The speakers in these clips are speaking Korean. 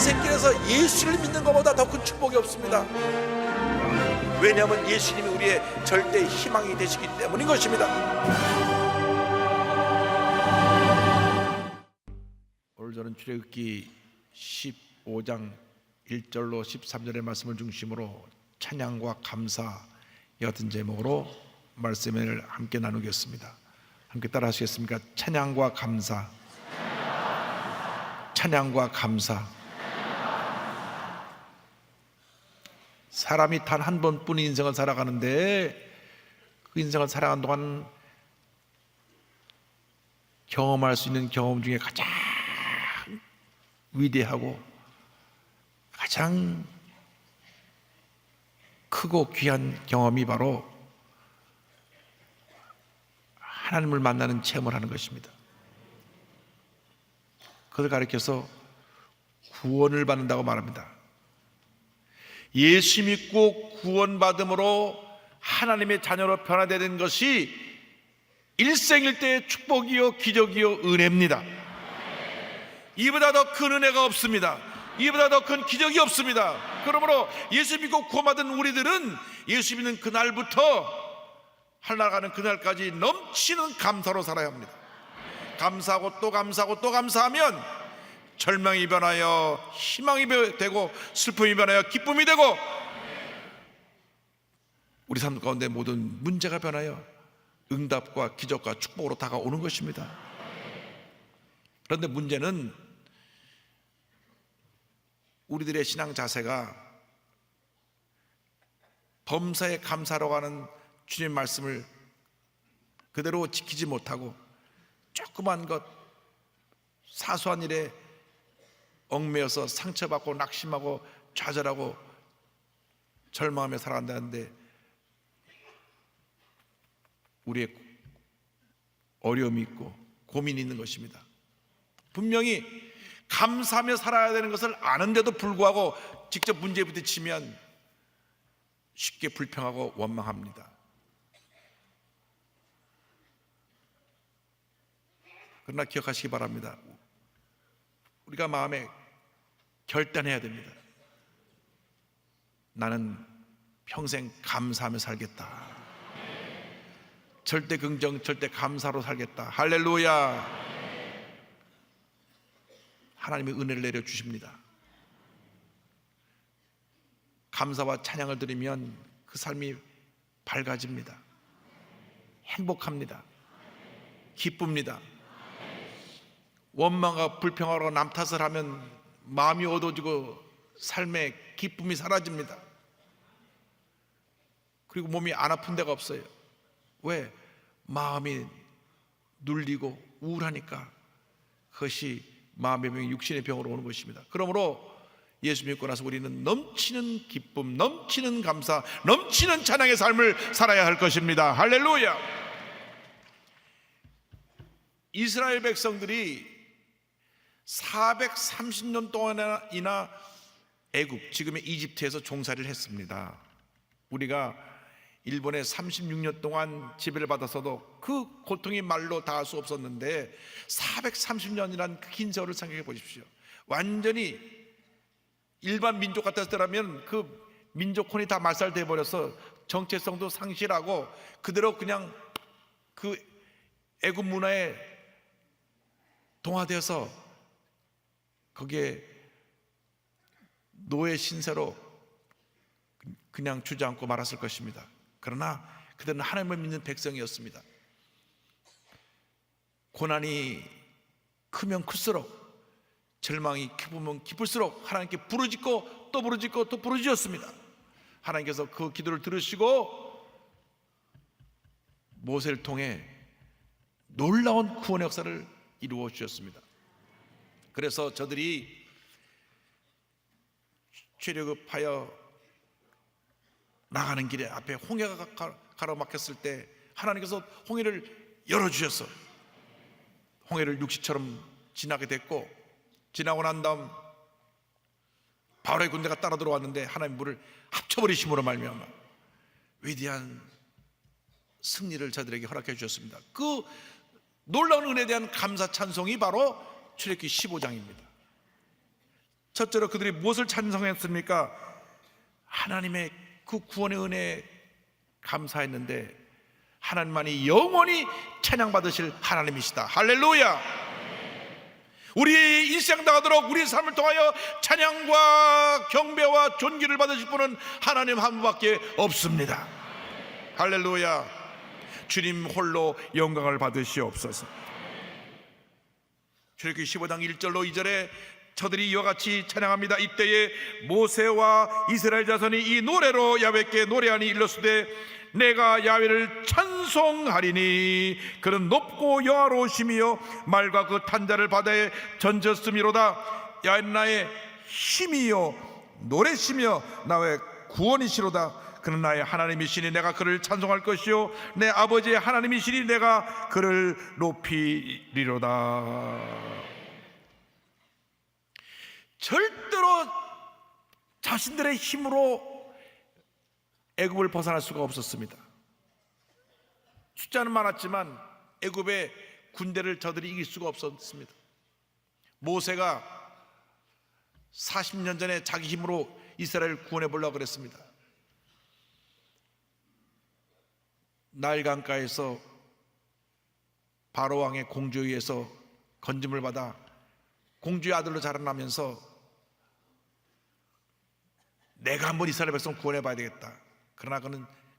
인생길에서 예수를 믿는 것보다 더 큰 축복이 없습니다. 왜냐하면 예수님이 우리의 절대 희망이 되시기 때문인 것입니다. 오늘 저는 출애굽기 15장 1절로 13절의 말씀을 중심으로 찬양과 감사 같은 제목으로 말씀을 함께 나누겠습니다. 함께 따라 하시겠습니까? 찬양과 감사, 찬양과 감사. 사람이 단 한 번뿐인 인생을 살아가는데 그 인생을 살아가는 동안 경험할 수 있는 경험 중에 가장 위대하고 가장 크고 귀한 경험이 바로 하나님을 만나는 체험을 하는 것입니다. 그것을 가리켜서 구원을 받는다고 말합니다. 예수 믿고 구원받음으로 하나님의 자녀로 변화되는 것이 일생일대의 축복이요 기적이요 은혜입니다. 이보다 더 큰 은혜가 없습니다. 이보다 더 큰 기적이 없습니다. 그러므로 예수 믿고 구원받은 우리들은 예수 믿는 그날부터 하늘나라 가는 그날까지 넘치는 감사로 살아야 합니다. 감사하고 또 감사하고 또 감사하면 절망이 변하여 희망이 되고 슬픔이 변하여 기쁨이 되고 우리 삶 가운데 모든 문제가 변하여 응답과 기적과 축복으로 다가오는 것입니다. 그런데 문제는 우리들의 신앙 자세가 범사에 감사로 가는 주님의 말씀을 그대로 지키지 못하고 조그만 것 사소한 일에 얽매여서 상처받고 낙심하고 좌절하고 절망하며 살아간다는데 우리의 어려움이 있고 고민이 있는 것입니다. 분명히 감사하며 살아야 되는 것을 아는데도 불구하고 직접 문제에 부딪히면 쉽게 불평하고 원망합니다. 그러나 기억하시기 바랍니다. 우리가 마음에 결단해야 됩니다. 나는 평생 감사하며 살겠다. 절대 긍정, 절대 감사로 살겠다. 할렐루야. 하나님의 은혜를 내려주십니다. 감사와 찬양을 드리면 그 삶이 밝아집니다. 행복합니다. 기쁩니다. 원망과 불평하고 남 탓을 하면 마음이 어두워지고 삶의 기쁨이 사라집니다. 그리고 몸이 안 아픈 데가 없어요. 왜? 마음이 눌리고 우울하니까 그것이 마음의 병이 육신의 병으로 오는 것입니다. 그러므로 예수 믿고 나서 우리는 넘치는 기쁨, 넘치는 감사, 넘치는 찬양의 삶을 살아야 할 것입니다. 할렐루야. 이스라엘 백성들이 430년 동안이나 애굽, 지금의 이집트에서 종살이를 했습니다. 우리가 일본에 36년 동안 지배를 받아서도 그 고통이 말로 다 할 수 없었는데 430년이란 그 긴 세월을 생각해 보십시오. 완전히 일반 민족 같았더라면 그 민족혼이 다 말살돼 버려서 정체성도 상실하고 그대로 그냥 그 애굽 문화에 동화되어서 거기에 노예 신세로 그냥 주저앉고 말았을 것입니다. 그러나 그들은 하나님을 믿는 백성이었습니다. 고난이 크면 클수록 절망이 깊으면 깊을수록 하나님께 부르짖고 또 부르짖고 또 부르짖었습니다. 하나님께서 그 기도를 들으시고 모세를 통해 놀라운 구원의 역사를 이루어 주셨습니다. 그래서 저들이 출애굽하여 나가는 길에 앞에 홍해가 가로막혔을 때 하나님께서 홍해를 열어주셔서 홍해를 육지처럼 지나게 됐고, 지나고 난 다음 바로의 군대가 따라 들어왔는데 하나님 물을 합쳐버리심으로 말미암아 위대한 승리를 저들에게 허락해 주셨습니다. 그 놀라운 은혜에 대한 감사 찬송이 바로 출애굽기 15장입니다. 첫째로 그들이 무엇을 찬송했습니까? 하나님의 그 구원의 은혜에 감사했는데 하나님만이 영원히 찬양받으실 하나님이시다. 할렐루야. 우리 일생 다하도록 우리 삶을 통하여 찬양과 경배와 존귀를 받으실 분은 하나님 한 분밖에 없습니다. 할렐루야. 주님 홀로 영광을 받으시옵소서. 출애굽기 15장 1절로 2절에 저들이 이와 같이 찬양합니다. 이때에 모세와 이스라엘 자손이 이 노래로 야훼께 노래하니 일렀으되 내가 야훼를 찬송하리니 그는 높고 여호와로우시며 말과 그 탄자를 바다에 던졌음이로다. 야훼는 나의 힘이요 노래시며 나의 구원이시로다. 그는 나의 하나님이시니 내가 그를 찬송할 것이요 내 아버지의 하나님이시니 내가 그를 높이리로다. 절대로 자신들의 힘으로 애굽을 벗어날 수가 없었습니다. 숫자는 많았지만 애굽의 군대를 저들이 이길 수가 없었습니다. 모세가 40년 전에 자기 힘으로 이스라엘을 구원해 보려고 그랬습니다. 나일 강가에서 바로 왕의 공주에 의해서 건짐을 받아 공주의 아들로 자라나면서 내가 한번 이스라엘 백성 구원해 봐야 되겠다. 그러나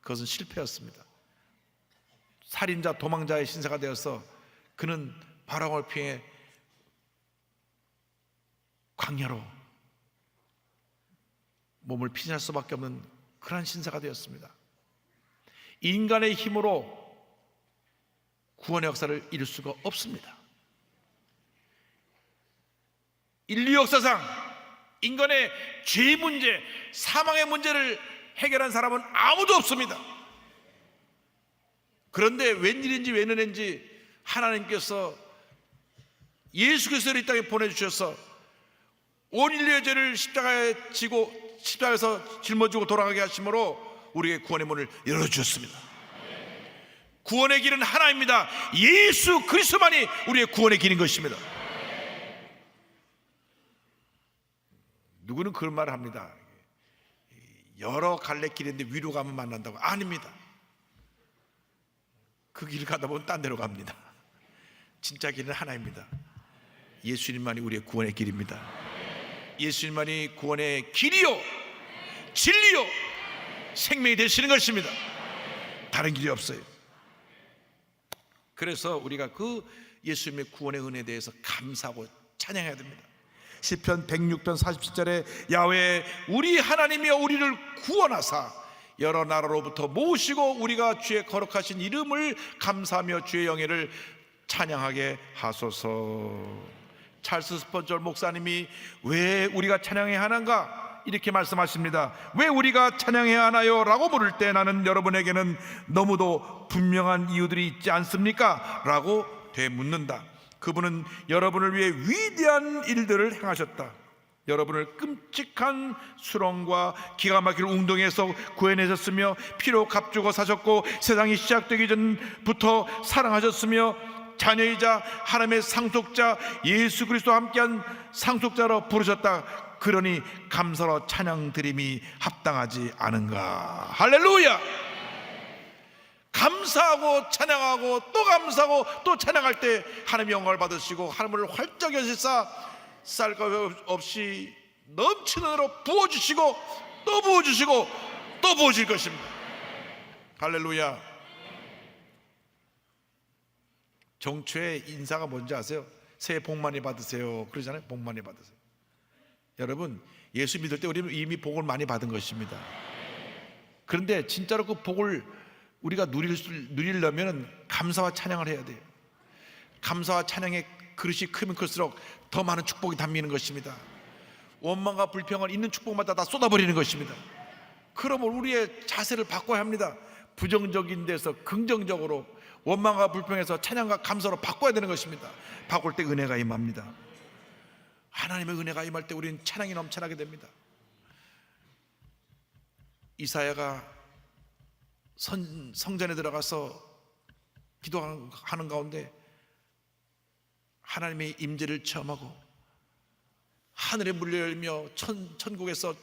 그것은 실패였습니다. 살인자 도망자의 신세가 되어서 그는 바로왕을 피해 광야로 몸을 피신할 수밖에 없는 그러한 신세가 되었습니다. 인간의 힘으로 구원의 역사를 이룰 수가 없습니다. 인류 역사상 인간의 죄 문제, 사망의 문제를 해결한 사람은 아무도 없습니다. 그런데 웬일인지 웬은인지 하나님께서 예수 그리스도를 이 땅에 보내주셔서 온 인류의 죄를 십자가에 지고 십자가에서 짊어지고 돌아가게 하심으로 우리의 구원의 문을 열어주셨습니다. 구원의 길은 하나입니다. 예수 그리스도만이 우리의 구원의 길인 것입니다. 누구는 그런 말을 합니다. 여러 갈래 길인데 위로 가면 만난다고. 아닙니다. 그 길 가다 보면 딴 데로 갑니다. 진짜 길은 하나입니다. 예수님만이 우리의 구원의 길입니다. 예수님만이 구원의 길이요 진리요 생명이 되시는 것입니다. 다른 길이 없어요. 그래서 우리가 그 예수님의 구원의 은혜에 대해서 감사하고 찬양해야 됩니다. 시편 106편 47절에 야훼 우리 하나님이여 우리를 구원하사 여러 나라로부터 모으시고 우리가 주의 거룩하신 이름을 감사하며 주의 영예를 찬양하게 하소서. 찰스 스펀저 목사님이 왜 우리가 찬양해야 하는가 이렇게 말씀하십니다. 왜 우리가 찬양해야 하나요? 라고 물을 때 나는 여러분에게는 너무도 분명한 이유들이 있지 않습니까? 라고 되묻는다. 그분은 여러분을 위해 위대한 일들을 행하셨다. 여러분을 끔찍한 수렁과 기가 막힐 웅덩이에서 구해내셨으며 피로 값주고 사셨고 세상이 시작되기 전부터 사랑하셨으며 자녀이자 하나님의 상속자 예수 그리스도와 함께한 상속자로 부르셨다. 그러니 감사로 찬양 드림이 합당하지 않은가. 할렐루야. 감사하고 찬양하고 또 감사하고 또 찬양할 때 하나님의 영광을 받으시고 하나님을 활짝 여시사 쌀 것 없이 넘치는 대로 부어주시고 또 부어주시고 또 부어질 것입니다. 할렐루야. 정초의 인사가 뭔지 아세요? 새해 복 많이 받으세요 그러잖아요. 복 많이 받으세요. 여러분 예수 믿을 때 우리는 이미 복을 많이 받은 것입니다. 그런데 진짜로 그 복을 우리가 누리려면 감사와 찬양을 해야 돼요. 감사와 찬양의 그릇이 크면 클수록 더 많은 축복이 담기는 것입니다. 원망과 불평을 있는 축복마다 다 쏟아버리는 것입니다. 그러면 우리의 자세를 바꿔야 합니다. 부정적인 데서 긍정적으로, 원망과 불평에서 찬양과 감사로 바꿔야 되는 것입니다. 바꿀 때 은혜가 임합니다. 하나님의 은혜가 임할 때 우리는 찬양이 넘쳐나게 됩니다. 이사야가 성전에 들어가서 기도하는 가운데 하나님의 임재를 체험하고 하늘에 문을 열며 천국에서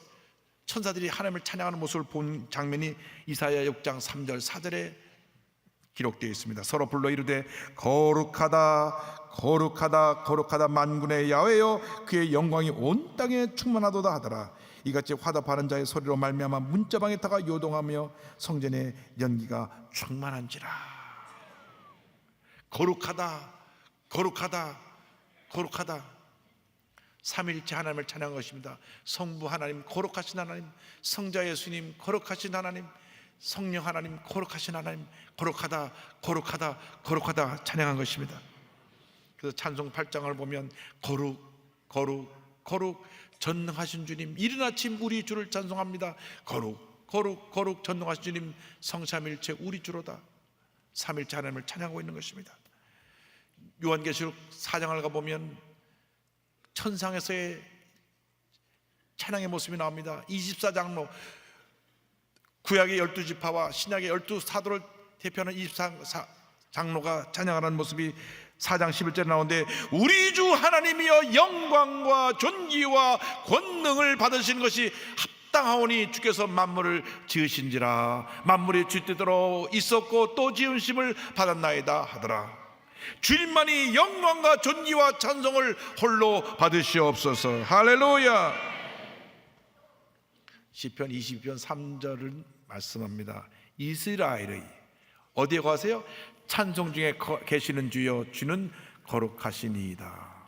천사들이 하나님을 찬양하는 모습을 본 장면이 이사야 6장 3절 4절에 기록되어 있습니다. 서로 불러 이르되 거룩하다 거룩하다 거룩하다 만군의 야훼여 그의 영광이 온 땅에 충만하도다 하더라. 이같이 화답하는 자의 소리로 말미암아 문자방에 타가 요동하며 성전의 연기가 충만한지라. 거룩하다 거룩하다 거룩하다. 삼위일체 하나님을 찬양한 것입니다. 성부 하나님 거룩하신 하나님, 성자 예수님 거룩하신 하나님, 성령 하나님 거룩하신 하나님, 거룩하다 거룩하다 거룩하다 찬양한 것입니다. 그래서 찬송 8장을 보면 거룩 거룩 거룩 전능하신 주님, 이른 아침 우리 주를 찬송합니다. 거룩 거룩 거룩 전능하신 주님, 성삼일체 우리 주로다. 삼일체 하나님을 찬양하고 있는 것입니다. 요한계시록 4장을 가보면 천상에서의 찬양의 모습이 나옵니다. 24장로, 구약의 12지파와 신약의 12사도를 대표하는 24장로가 찬양하는 모습이 4장 11절에 나오는데, 우리 주 하나님이여 영광과 존귀와 권능을 받으시는 것이 합당하오니 주께서 만물을 지으신지라. 만물이 주 뜻대로 있었고 또 지으심을 받았나이다 하더라. 주님만이 영광과 존귀와 찬송을 홀로 받으시옵소서. 할렐루야. 시편 22편 3절을 말씀합니다. 이스라엘의 어디에 가세요? 찬송 중에 계시는 주여 주는 거룩하시니이다.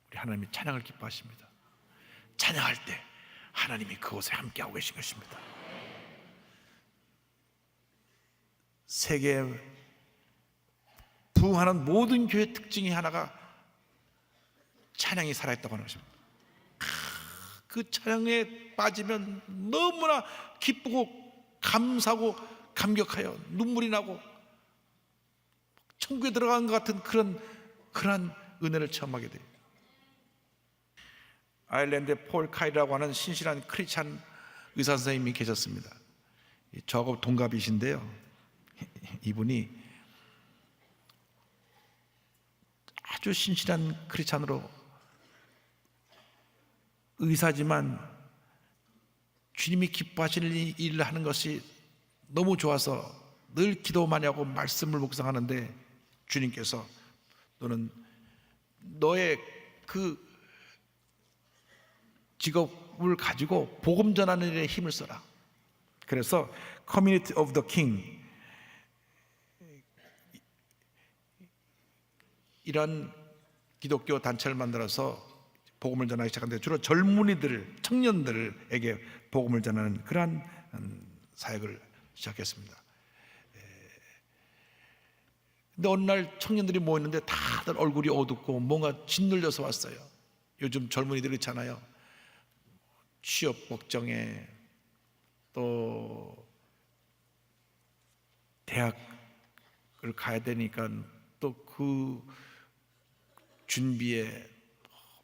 우리 하나님이 찬양을 기뻐하십니다. 찬양할 때 하나님이 그곳에 함께하고 계신 것입니다. 세계에 부흥하는 모든 교회 특징이 하나가 찬양이 살아있다고 하는 것입니다. 그 찬양에 빠지면 너무나 기쁘고 감사하고 감격하여 눈물이 나고 천국에 들어간 것 같은 그런 은혜를 체험하게 돼요. 아일랜드의 폴 카이라고 하는 신실한 크리스찬 의사 선생님이 계셨습니다. 저하고 동갑이신데요, 이분이 아주 신실한 크리스찬으로 의사지만 주님이 기뻐하시는 일을 하는 것이 너무 좋아서 늘 기도 많이 하고 말씀을 묵상하는데, 주님께서 너는 너의 그 직업을 가지고 복음 전하는 일에 힘을 써라. 그래서 Community of the King, 이런 기독교 단체를 만들어서 복음을 전하기 시작하는데, 주로 젊은이들, 청년들에게 복음을 전하는 그러한 사역을 시작했습니다. 근데 어느 날 청년들이 모였는데 다들 얼굴이 어둡고 뭔가 짓눌려서 왔어요. 요즘 젊은이들 있잖아요, 취업 걱정에 또 대학을 가야 되니까 또 그 준비에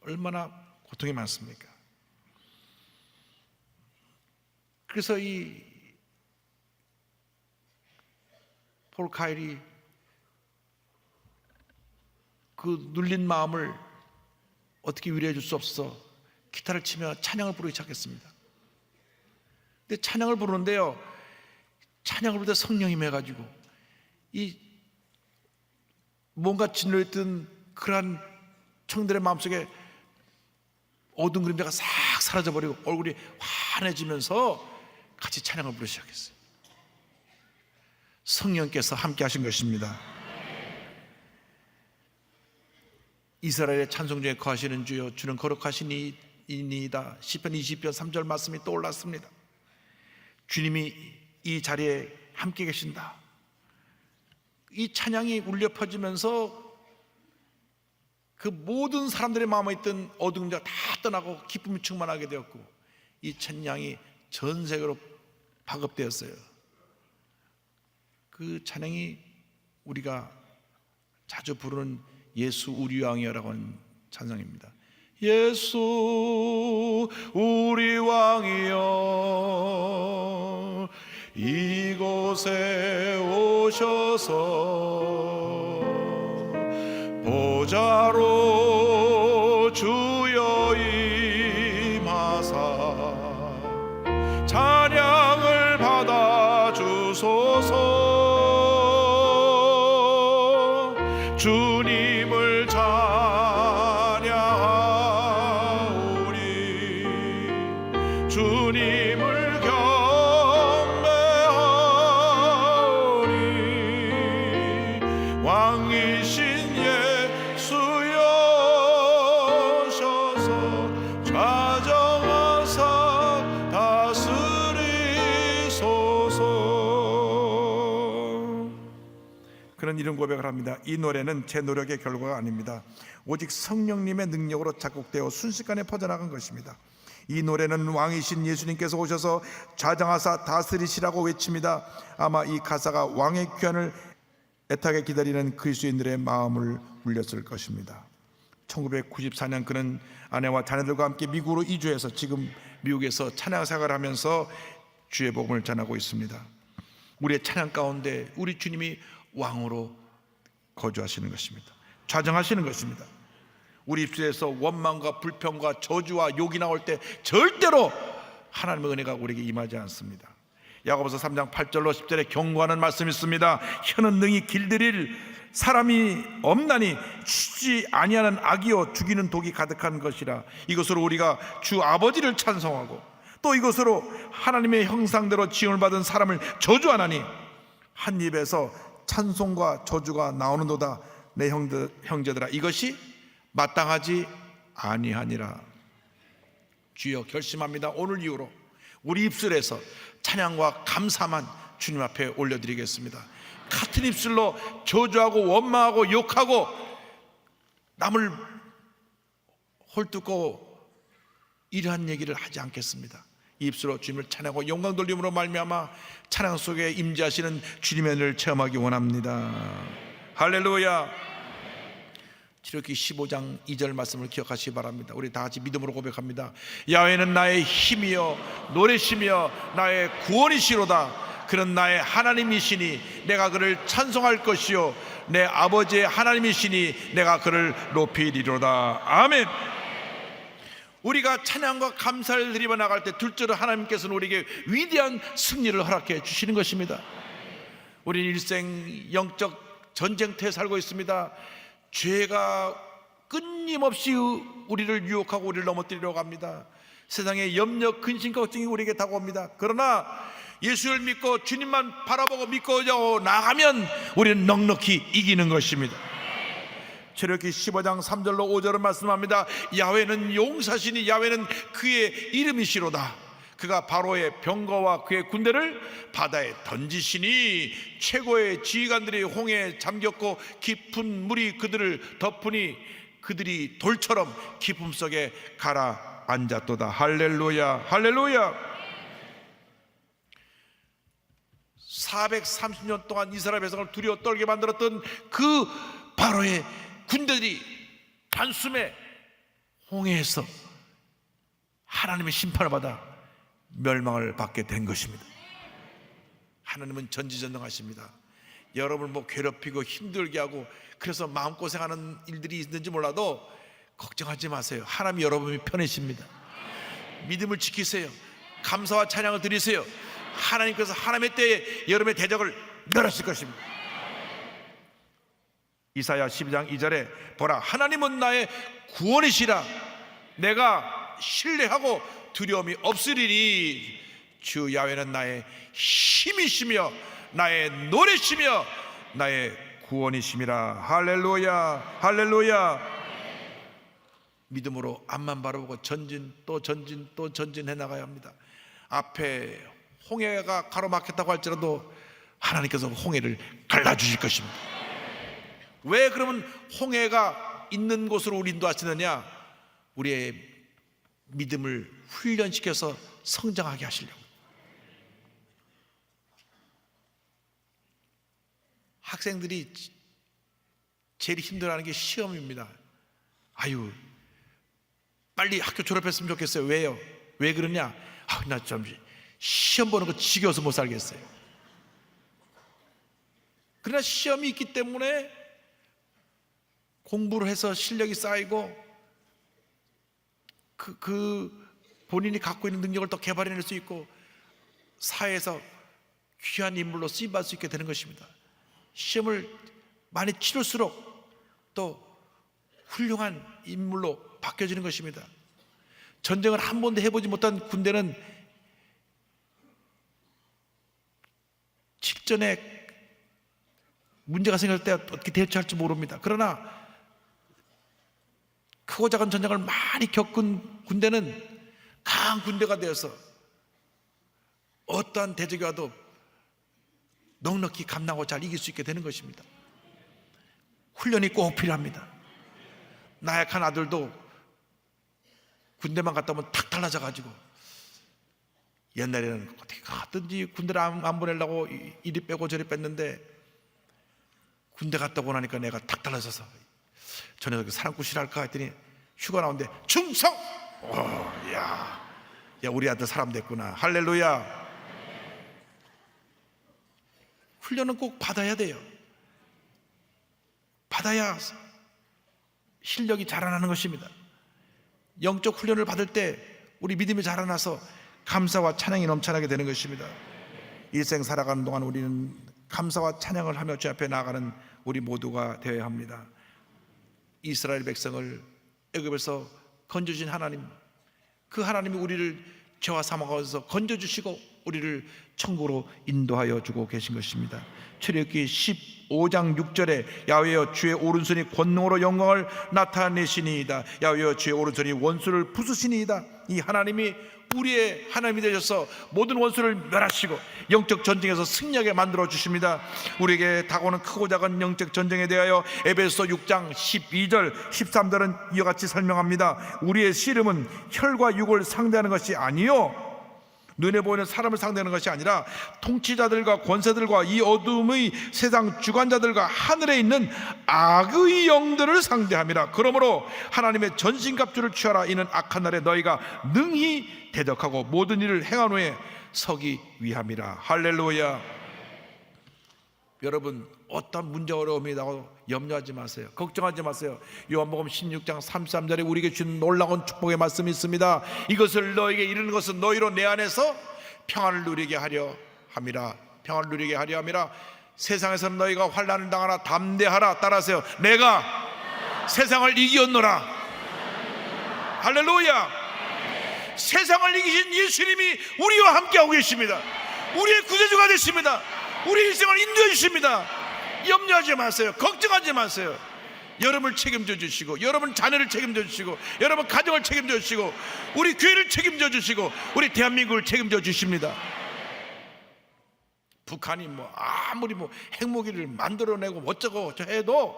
얼마나 고통이 많습니까? 그래서 이 폴 카일이 그 눌린 마음을 어떻게 위로해 줄 수 없어서 기타를 치며 찬양을 부르기 시작했습니다. 근데 찬양을 부르는데요, 찬양을 부를 때 성령이 임해가지고 이 뭔가 짓눌렸던 그러한 청들의 마음속에 어두운 그림자가 싹 사라져버리고 얼굴이 환해지면서 같이 찬양을 부르기 시작했어요. 성령께서 함께 하신 것입니다. 이스라엘의 찬송 중에 거하시는 주여 주는 거룩하시니이다. 시편 20편 3절 말씀이 떠올랐습니다. 주님이 이 자리에 함께 계신다. 이 찬양이 울려 퍼지면서 그 모든 사람들의 마음에 있던 어두운 자 다 떠나고 기쁨이 충만하게 되었고, 이 찬양이 전 세계로 파급되었어요. 그 찬양이 우리가 자주 부르는 예수 우리 왕이여라고 하는 찬양입니다. 예수 우리 왕이여 이곳에 오셔서 보좌로 찬양하오니 주님을 경배하오니 왕이신 예수여 오셔서 좌정하사 다스리소서. 그런 이런 고백을 합니다. 이 노래는 제 노력의 결과가 아닙니다. 오직 성령님의 능력으로 작곡되어 순식간에 퍼져나간 것입니다. 이 노래는 왕이신 예수님께서 오셔서 좌정하사 다스리시라고 외칩니다. 아마 이 가사가 왕의 귀환을 애타게 기다리는 그리스도인들의 마음을 울렸을 것입니다. 1994년 그는 아내와 자녀들과 함께 미국으로 이주해서 지금 미국에서 찬양 생활을 하면서 주의 복음을 전하고 있습니다. 우리의 찬양 가운데 우리 주님이 왕으로 거주하시는 것입니다. 좌정하시는 것입니다. 우리 입술에서 원망과 불평과 저주와 욕이 나올 때 절대로 하나님의 은혜가 우리에게 임하지 않습니다. 야고보서 3장 8절로 10절에 경고하는 말씀이 있습니다. 혀는 능히 길들일 사람이 없나니 쉬지 아니하는 악이요 죽이는 독이 가득한 것이라. 이것으로 우리가 주 아버지를 찬송하고 또 이것으로 하나님의 형상대로 지음을 받은 사람을 저주하나니 한 입에서 찬송과 저주가 나오는도다. 내 형제들아 이것이 마땅하지 아니하니라. 주여 결심합니다. 오늘 이후로 우리 입술에서 찬양과 감사만 주님 앞에 올려드리겠습니다. 같은 입술로 저주하고 원망하고 욕하고 남을 헐뜯고 이러한 얘기를 하지 않겠습니다. 이 입술로 주님을 찬양하고 영광 돌림으로 말미암아 찬양 속에 임재하시는 주님의 은혜를 체험하기 원합니다. 할렐루야. 출애굽기 15장 2절 말씀을 기억하시기 바랍니다. 우리 다 같이 믿음으로 고백합니다. 야훼는 나의 힘이여 노래시며 나의 구원이시로다. 그는 나의 하나님이시니 내가 그를 찬송할 것이요 내 아버지의 하나님이시니 내가 그를 높이리로다. 아멘. 우리가 찬양과 감사를 드리며 나갈 때 둘째로 하나님께서는 우리에게 위대한 승리를 허락해 주시는 것입니다. 우리는 일생 영적 전쟁터에 살고 있습니다. 죄가 끊임없이 우리를 유혹하고 우리를 넘어뜨리려고 합니다. 세상에 염려, 근심, 걱정이 우리에게 다가옵니다. 그러나 예수를 믿고 주님만 바라보고 믿고 나가면 우리는 넉넉히 이기는 것입니다. 출애굽기 15장 3절로 5절을 말씀합니다. 야훼는 용사시니 야훼는 그의 이름이시로다. 그가 바로의 병거와 그의 군대를 바다에 던지시니 최고의 지휘관들이 홍해에 잠겼고 깊은 물이 그들을 덮으니 그들이 돌처럼 깊음 속에 가라앉았도다. 할렐루야, 할렐루야. 430년 동안 이스라엘 백성을 두려워 떨게 만들었던 그 바로의 군대들이 단숨에 홍해에서 하나님의 심판을 받아 멸망을 받게 된 것입니다. 하나님은 전지전능하십니다. 여러분을 괴롭히고 힘들게 하고 그래서 마음고생하는 일들이 있는지 몰라도 걱정하지 마세요. 하나님 여러분이 편이십니다. 믿음을 지키세요. 감사와 찬양을 드리세요. 하나님께서 하나님의 때에 여러분의 대적을 멸하실 것입니다. 이사야 12장 2절에 보라 하나님은 나의 구원이시라. 내가 신뢰하고 두려움이 없으리니 주 야훼는 나의 힘이시며 나의 노래시며 나의 구원이심이라. 할렐루야, 할렐루야. 믿음으로 앞만 바라보고 전진 또 전진 또 전진해 나가야 합니다. 앞에 홍해가 가로막혔다고 할지라도 하나님께서 홍해를 갈라주실 것입니다. 왜 그러면 홍해가 있는 곳으로 우리 인도하시느냐? 우리의 믿음을 훈련시켜서 성장하게 하시려고. 학생들이 제일 힘들어하는 게 시험입니다. 아유 빨리 학교 졸업했으면 좋겠어요. 왜요? 왜 그러냐? 나 좀 시험 보는 거 지겨워서 못 살겠어요. 그러나 시험이 있기 때문에 공부를 해서 실력이 쌓이고 그 본인이 갖고 있는 능력을 더 개발해낼 수 있고 사회에서 귀한 인물로 쓰임받을 수 있게 되는 것입니다. 시험을 많이 치를수록 또 훌륭한 인물로 바뀌어지는 것입니다. 전쟁을 한 번도 해보지 못한 군대는 직전에 문제가 생길 때 어떻게 대처할지 모릅니다. 그러나 크고 작은 전쟁을 많이 겪은 군대는 강한 군대가 되어서 어떠한 대적이 와도 넉넉히 감당하고 잘 이길 수 있게 되는 것입니다. 훈련이 꼭 필요합니다. 나약한 아들도 군대만 갔다 오면 탁 달라져가지고, 옛날에는 어떻게 가든지 군대를 안 보내려고 이리 빼고 저리 뺐는데 군대 갔다 오고 나니까 내가 탁 달라져서 전에 사랑꾼 싫어할까 했더니 휴가 나오는데 충성! 야, 우리 아들 사람 됐구나. 할렐루야. 훈련은 꼭 받아야 돼요. 받아야 실력이 자라나는 것입니다. 영적 훈련을 받을 때 우리 믿음이 자라나서 감사와 찬양이 넘쳐나게 되는 것입니다. 일생 살아가는 동안 우리는 감사와 찬양을 하며 주 앞에 나아가는 우리 모두가 되어야 합니다. 이스라엘 백성을 애굽에서 건져주신 하나님, 그 하나님이 우리를 죄와 사망 가운데서 건져주시고 우리를 천국으로 인도하여 주고 계신 것입니다. 출애굽기 15장 6절에 야훼여 주의 오른손이 권능으로 영광을 나타내시니이다. 야훼여 주의 오른손이 원수를 부수시니이다. 이 하나님이 우리의 하나님이 되셔서 모든 원수를 멸하시고 영적 전쟁에서 승리하게 만들어 주십니다. 우리에게 다가오는 크고 작은 영적 전쟁에 대하여 에베소 6장 12절 13절은 이와 같이 설명합니다. 우리의 씨름은 혈과 육을 상대하는 것이 아니요 눈에 보이는 사람을 상대하는 것이 아니라 통치자들과 권세들과 이 어둠의 세상 주관자들과 하늘에 있는 악의 영들을 상대함이라. 그러므로 하나님의 전신갑주를 취하라. 이는 악한 날에 너희가 능히 대적하고 모든 일을 행한 후에 서기 위함이라. 할렐루야. 여러분, 어떤 문제 어려움이 나고 염려하지 마세요. 걱정하지 마세요. 요한복음 16장 33절에 우리에게 주는 놀라운 축복의 말씀이 있습니다. 이것을 너에게 이르는 것은 너희로 내 안에서 평안을 누리게 하려 함이라. 평안을 누리게 하려 함이라. 세상에서는 너희가 환난을 당하나 담대하라. 따라하세요. 내가 세상을 이겼노라. 할렐루야. 세상을 이기신 예수님이 우리와 함께하고 계십니다. 우리의 구세주가 되십니다. 우리 일생을 인도해 주십니다. 염려하지 마세요. 걱정하지 마세요. 여러분을 책임져 주시고, 여러분 자녀를 책임져 주시고, 여러분 가정을 책임져 주시고, 우리 교회를 책임져 주시고, 우리 대한민국을 책임져 주십니다. 북한이 아무리 핵무기를 만들어내고 어쩌고 해도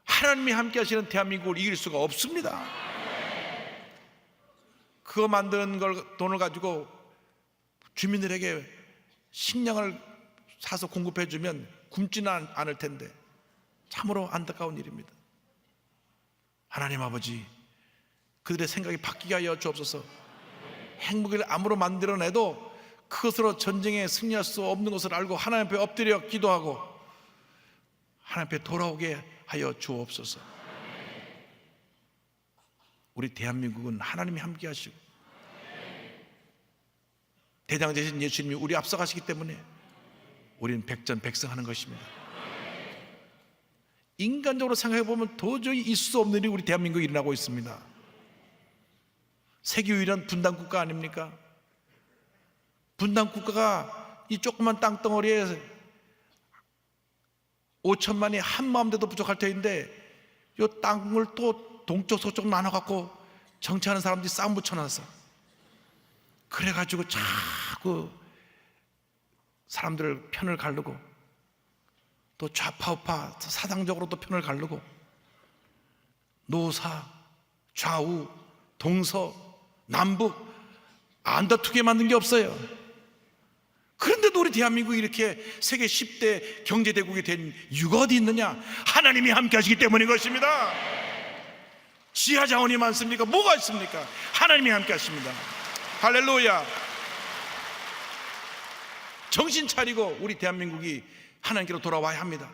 하나님이 함께 하시는 대한민국을 이길 수가 없습니다. 그거 만드는 돈을 가지고 주민들에게 식량을 사서 공급해 주면 굶지는 않을 텐데 참으로 안타까운 일입니다. 하나님 아버지, 그들의 생각이 바뀌게 하여 주옵소서. 핵무기를 암으로 만들어내도 그것으로 전쟁에 승리할 수 없는 것을 알고 하나님 앞에 엎드려 기도하고 하나님 앞에 돌아오게 하여 주옵소서. 우리 대한민국은 하나님이 함께 하시고 대장 되신 예수님이 우리 앞서가시기 때문에 우리는 백전백승하는 것입니다. 인간적으로 생각해 보면 도저히 있을 수 없는 일이 우리 대한민국에 일어나고 있습니다. 세계 유일한 분단 국가 아닙니까? 분단 국가가 이 조그만 땅덩어리에 5천만이 한 마음 돼도 부족할 터인데 이 땅을 또 동쪽 서쪽 나눠갖고 정치하는 사람들이 싸움 붙여놔서 그래가지고 자꾸 사람들 편을 가르고 또 좌파 우파 사상적으로 또 편을 가르고 노사 좌우 동서 남북 안 다투게 만든 게 없어요. 그런데도 우리 대한민국이 이렇게 세계 10대 경제대국이 된 이유가 어디 있느냐? 하나님이 함께 하시기 때문인 것입니다. 지하 자원이 많습니까? 뭐가 있습니까? 하나님이 함께 하십니다. 할렐루야. 정신 차리고 우리 대한민국이 하나님께로 돌아와야 합니다.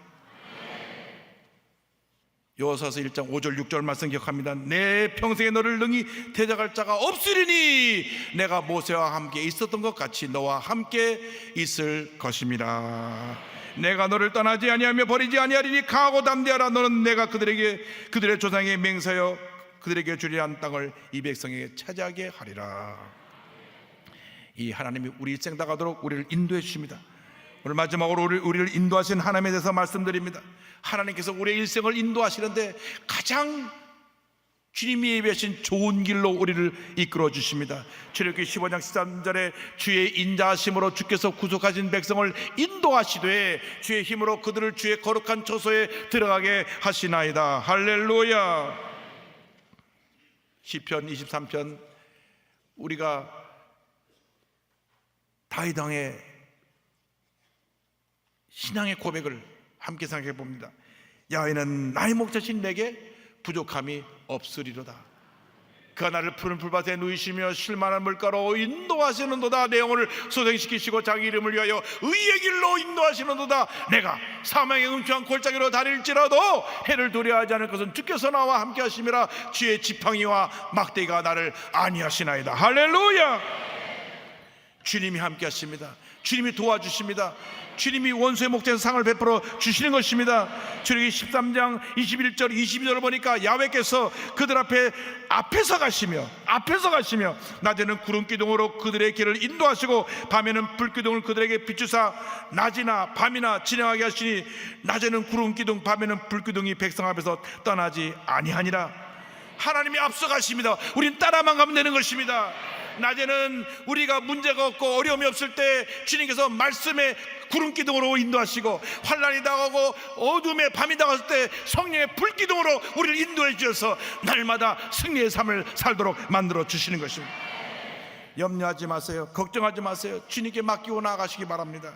여호수아서 1장 5절 6절 말씀 기억합니다. 내 평생에 너를 능히 대적할 자가 없으리니 내가 모세와 함께 있었던 것 같이 너와 함께 있을 것입니다. 내가 너를 떠나지 아니하며 버리지 아니하리니 강하고 담대하라. 너는 내가 그들의 조상에게 맹세하여 그들에게 주리란 땅을 이 백성에게 차지하게 하리라. 이 하나님이 우리 일생 다가도록 우리를 인도해 주십니다. 오늘 마지막으로 우리를 인도하신 하나님에 대해서 말씀드립니다. 하나님께서 우리의 일생을 인도하시는데 가장 주님이 예비하신 좋은 길로 우리를 이끌어 주십니다. 출애굽기 15장 13절에 주의 인자하심으로 주께서 구속하신 백성을 인도하시되 주의 힘으로 그들을 주의 거룩한 처소에 들어가게 하시나이다. 할렐루야. 시편 23편, 우리가 다윗 왕의 신앙의 고백을 함께 생각해 봅니다. 야훼는 나의 목자신 내게 부족함이 없으리로다. 그가 나를 푸른 풀밭에 누이시며 쉴만한 물가로 인도하시는도다. 내 영혼을 소생시키시고 자기 이름을 위하여 의의 길로 인도하시는도다. 내가 사망의 음침한 골짜기로 다닐지라도 해를 두려워하지 않을 것은 주께서 나와 함께 하심이라. 주의 지팡이와 막대기가 나를 안위하시나이다. 할렐루야. 주님이 함께 하십니다. 주님이 도와주십니다. 주님이 원수의 목전에서 상을 베풀어 주시는 것입니다. 출애굽기 13장 21절 22절을 보니까 야훼께서 그들 앞에서 가시며 낮에는 구름기둥으로 그들의 길을 인도하시고 밤에는 불기둥을 그들에게 비추사 낮이나 밤이나 진행하게 하시니 낮에는 구름기둥 밤에는 불기둥이 백성 앞에서 떠나지 아니하니라. 하나님이 앞서 가십니다. 우린 따라만 가면 되는 것입니다. 낮에는 우리가 문제가 없고 어려움이 없을 때 주님께서 말씀의 구름기둥으로 인도하시고, 환난이 다가오고 어둠의 밤이 다가왔을 때 성령의 불기둥으로 우리를 인도해 주셔서 날마다 승리의 삶을 살도록 만들어 주시는 것입니다. 염려하지 마세요. 걱정하지 마세요. 주님께 맡기고 나아가시기 바랍니다.